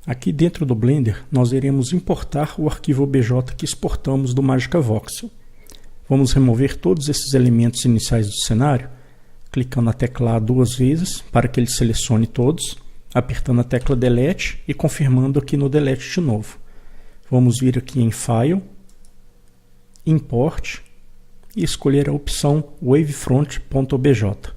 Aqui dentro do Blender, nós iremos importar o arquivo OBJ que exportamos do Magica Voxel. Vamos remover todos esses elementos iniciais do cenário, clicando na tecla A 2 vezes para que ele selecione todos, apertando a tecla Delete e confirmando aqui no Delete de novo. Vamos vir aqui em File, Import e escolher a opção wavefront.obj.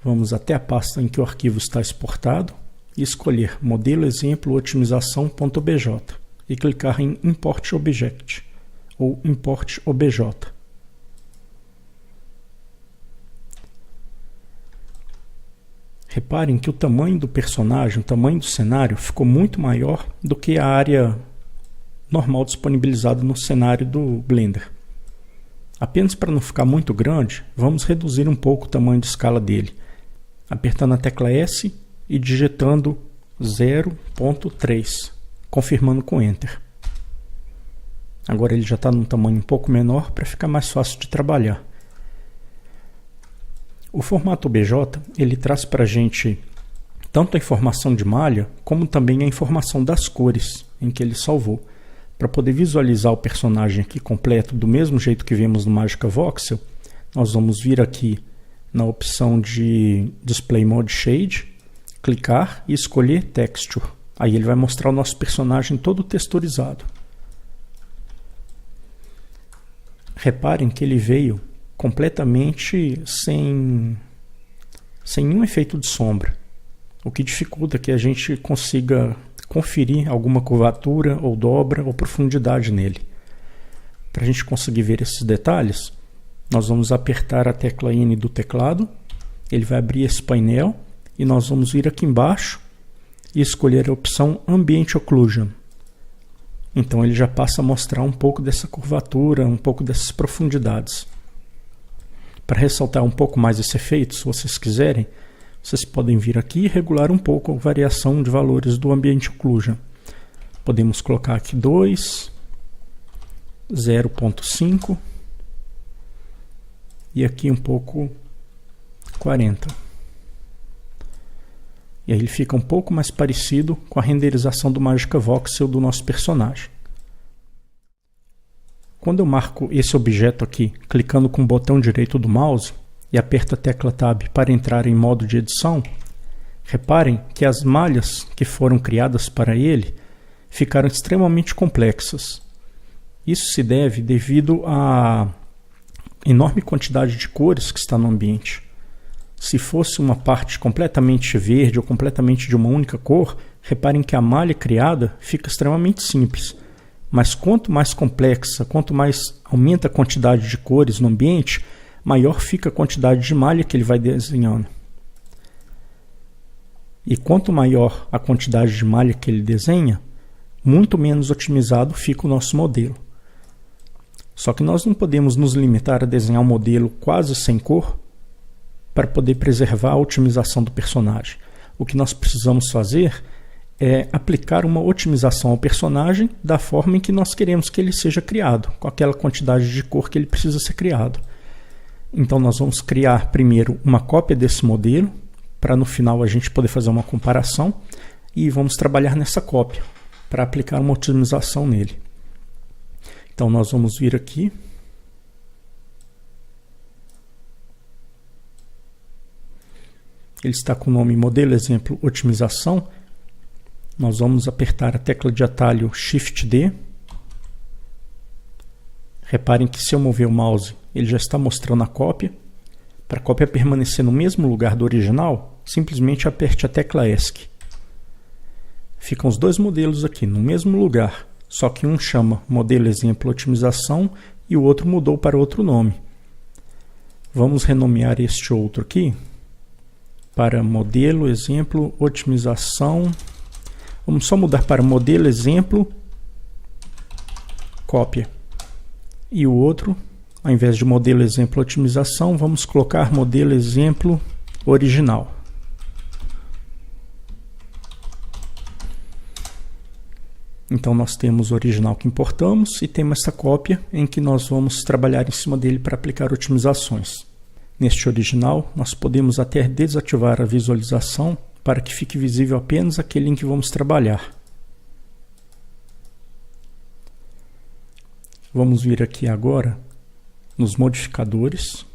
Vamos até a pasta em que o arquivo está exportado e escolher modelo exemplo otimização.obj e clicar em Import Object ou Import OBJ. Reparem que o tamanho do personagem, o tamanho do cenário ficou muito maior do que a área normal disponibilizada no cenário do Blender. Apenas para não ficar muito grande, vamos reduzir um pouco o tamanho de escala dele, apertando a tecla S e digitando 0.3, confirmando com Enter. Agora ele já está num tamanho um pouco menor para ficar mais fácil de trabalhar. O formato OBJ ele traz para a gente tanto a informação de malha, como também a informação das cores em que ele salvou. Para poder visualizar o personagem aqui completo do mesmo jeito que vemos no Magica Voxel, nós vamos vir aqui na opção de Display Mode Shade, clicar e escolher Texture. Aí ele vai mostrar o nosso personagem todo texturizado. Reparem que ele veio completamente sem nenhum efeito de sombra, o que dificulta que a gente consiga conferir alguma curvatura ou dobra ou profundidade nele. Para a gente conseguir ver esses detalhes, nós vamos apertar a tecla N do teclado, ele vai abrir esse painel e nós vamos vir aqui embaixo e escolher a opção Ambient Occlusion. Então ele já passa a mostrar um pouco dessa curvatura, um pouco dessas profundidades. Para ressaltar um pouco mais esse efeito, se vocês quiserem, vocês podem vir aqui e regular um pouco a variação de valores do Ambient Occlusion. Podemos colocar aqui 2, 0.5 e aqui um pouco 40. E aí ele fica um pouco mais parecido com a renderização do Magica Voxel do nosso personagem. Quando eu marco esse objeto aqui, clicando com o botão direito do mouse e aperto a tecla Tab para entrar em modo de edição, reparem que as malhas que foram criadas para ele ficaram extremamente complexas. Isso se deve devido à enorme quantidade de cores que está no ambiente. Se fosse uma parte completamente verde ou completamente de uma única cor, reparem que a malha criada fica extremamente simples. Mas quanto mais complexa, quanto mais aumenta a quantidade de cores no ambiente, maior fica a quantidade de malha que ele vai desenhando. E quanto maior a quantidade de malha que ele desenha, muito menos otimizado fica o nosso modelo. Só que nós não podemos nos limitar a desenhar um modelo quase sem cor para poder preservar a otimização do personagem. O que nós precisamos fazer é aplicar uma otimização ao personagem da forma em que nós queremos que ele seja criado, com aquela quantidade de cor que ele precisa ser criado. Então nós vamos criar primeiro uma cópia desse modelo, para no final a gente poder fazer uma comparação, e vamos trabalhar nessa cópia, para aplicar uma otimização nele. Então nós vamos vir aqui, ele está com o nome Modelo Exemplo Otimização. Nós vamos apertar a tecla de atalho Shift D. Reparem que se eu mover o mouse, ele já está mostrando a cópia. Para a cópia permanecer no mesmo lugar do original, simplesmente aperte a tecla ESC. Ficam os dois modelos aqui no mesmo lugar, só que um chama Modelo Exemplo Otimização e o outro mudou para outro nome. Vamos renomear este outro aqui para Modelo Exemplo Otimização. Vamos só mudar para Modelo Exemplo Cópia. E o outro, ao invés de Modelo Exemplo Otimização, vamos colocar Modelo Exemplo Original. Então nós temos o original que importamos e temos essa cópia em que nós vamos trabalhar em cima dele para aplicar otimizações. Neste original, nós podemos até desativar a visualização para que fique visível apenas aquele em que vamos trabalhar. Vamos vir aqui agora nos modificadores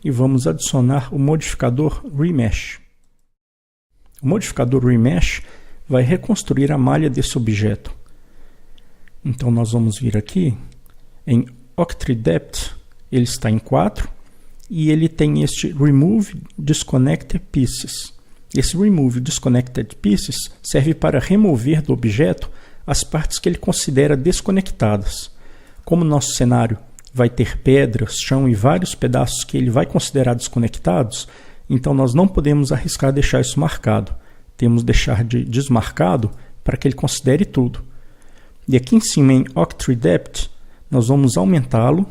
e vamos adicionar o modificador Remesh. O modificador Remesh vai reconstruir a malha desse objeto. Então nós vamos vir aqui em Octree Depth, ele está em 4 e ele tem este Remove Disconnected Pieces. Esse Remove Disconnected Pieces serve para remover do objeto as partes que ele considera desconectadas. Como nosso cenário vai ter pedras, chão e vários pedaços que ele vai considerar desconectados, então nós não podemos arriscar deixar isso marcado. Temos de deixar de desmarcado para que ele considere tudo. E aqui em cima em Octree Depth, nós vamos aumentá-lo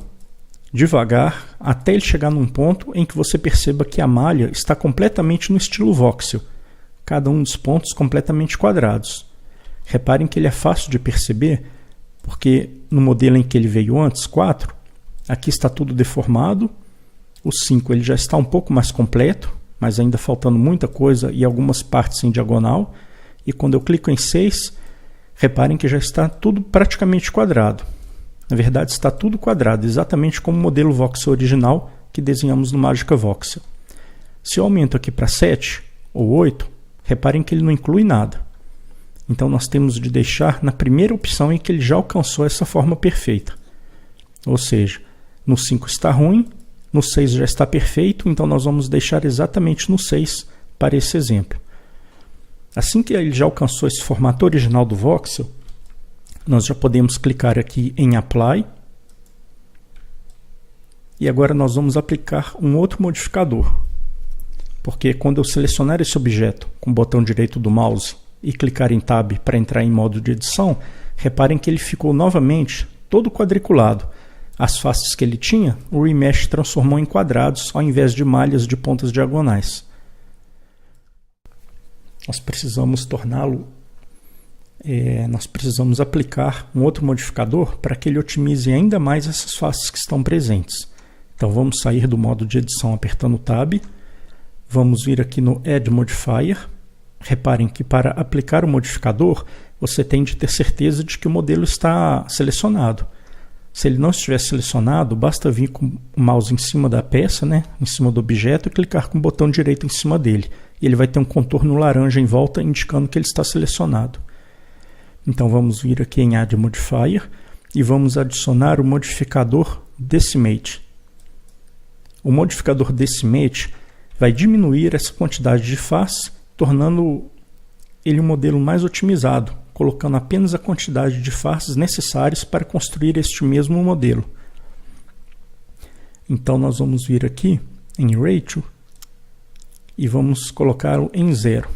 devagar até ele chegar num ponto em que você perceba que a malha está completamente no estilo voxel, cada um dos pontos completamente quadrados. Reparem que ele é fácil de perceber, porque no modelo em que ele veio antes, 4, aqui está tudo deformado, o 5 ele já está um pouco mais completo, mas ainda faltando muita coisa e algumas partes em diagonal, e quando eu clico em 6, reparem que já está tudo praticamente quadrado. Na verdade está tudo quadrado, exatamente como o modelo voxel original que desenhamos no Magica Voxel. Se eu aumento aqui para 7 ou 8, reparem que ele não inclui nada. Então nós temos de deixar na primeira opção em que ele já alcançou essa forma perfeita. Ou seja, no 5 está ruim, no 6 já está perfeito, então nós vamos deixar exatamente no 6 para esse exemplo. Assim que ele já alcançou esse formato original do voxel, nós já podemos clicar aqui em Apply. E agora nós vamos aplicar um outro modificador. Porque quando eu selecionar esse objeto com o botão direito do mouse e clicar em Tab para entrar em modo de edição, reparem que ele ficou novamente todo quadriculado. As faces que ele tinha, o Remesh transformou em quadrados ao invés de malhas de pontas diagonais. Nós precisamos aplicar um outro modificador para que ele otimize ainda mais essas faces que estão presentes. Então vamos sair do modo de edição apertando Tab, vamos vir aqui no Add Modifier. Reparem que para aplicar o modificador, você tem de ter certeza de que o modelo está selecionado. Se ele não estiver selecionado, basta vir com o mouse em cima da peça, em cima do objeto, e clicar com o botão direito em cima dele. E ele vai ter um contorno laranja em volta, indicando que ele está selecionado. Então vamos vir aqui em Add Modifier e vamos adicionar o modificador Decimate. O modificador Decimate vai diminuir essa quantidade de face, tornando ele um modelo mais otimizado, colocando apenas a quantidade de faces necessárias para construir este mesmo modelo. Então nós vamos vir aqui em Ratio e vamos colocá-lo em 0.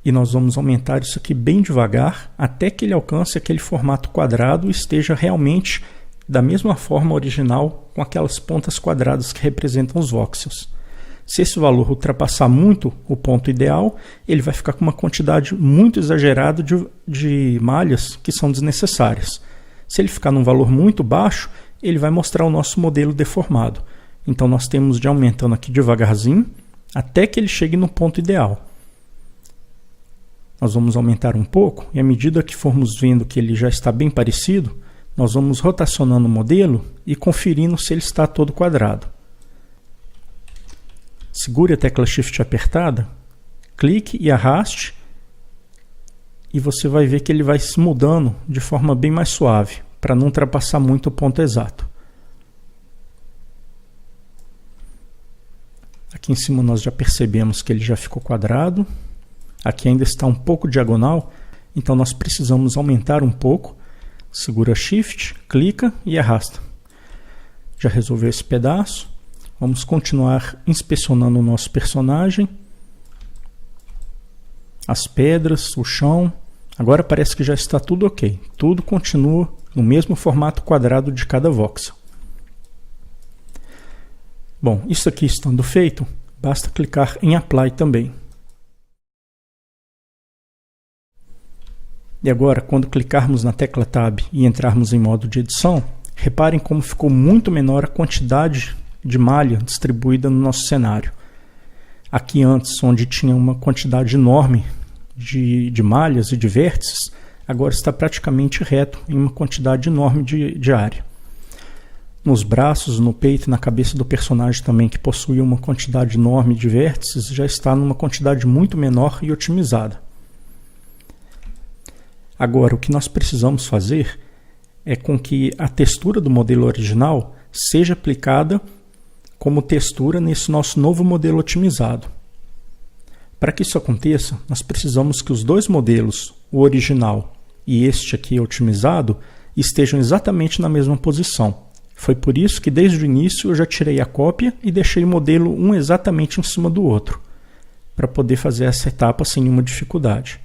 E nós vamos aumentar isso aqui bem devagar até que ele alcance aquele formato quadrado e esteja realmente da mesma forma original, com aquelas pontas quadradas que representam os voxels. Se esse valor ultrapassar muito o ponto ideal, ele vai ficar com uma quantidade muito exagerada de malhas que são desnecessárias. Se ele ficar num valor muito baixo, ele vai mostrar o nosso modelo deformado. Então nós temos de ir aumentando aqui devagarzinho até que ele chegue no ponto ideal. Nós vamos aumentar um pouco e à medida que formos vendo que ele já está bem parecido, nós vamos rotacionando o modelo e conferindo se ele está todo quadrado. Segure a tecla Shift apertada, clique e arraste e você vai ver que ele vai se mudando de forma bem mais suave, para não ultrapassar muito o ponto exato. Aqui em cima nós já percebemos que ele já ficou quadrado. Aqui ainda está um pouco diagonal, então nós precisamos aumentar um pouco. Segura Shift, clica e arrasta. Já resolveu esse pedaço. Vamos continuar inspecionando o nosso personagem. As pedras, o chão. Agora parece que já está tudo ok. Tudo continua no mesmo formato quadrado de cada voxel. Bom, isso aqui estando feito, basta clicar em Apply também. E agora, quando clicarmos na tecla Tab e entrarmos em modo de edição, reparem como ficou muito menor a quantidade de malha distribuída no nosso cenário. Aqui antes, onde tinha uma quantidade enorme de malhas e de vértices, agora está praticamente reto em uma quantidade enorme de área. Nos braços, no peito e na cabeça do personagem também, que possuía uma quantidade enorme de vértices, já está numa quantidade muito menor e otimizada. Agora, o que nós precisamos fazer é com que a textura do modelo original seja aplicada como textura nesse nosso novo modelo otimizado. Para que isso aconteça, nós precisamos que os dois modelos, o original e este aqui otimizado, estejam exatamente na mesma posição. Foi por isso que desde o início eu já tirei a cópia e deixei o modelo um exatamente em cima do outro, para poder fazer essa etapa sem nenhuma dificuldade.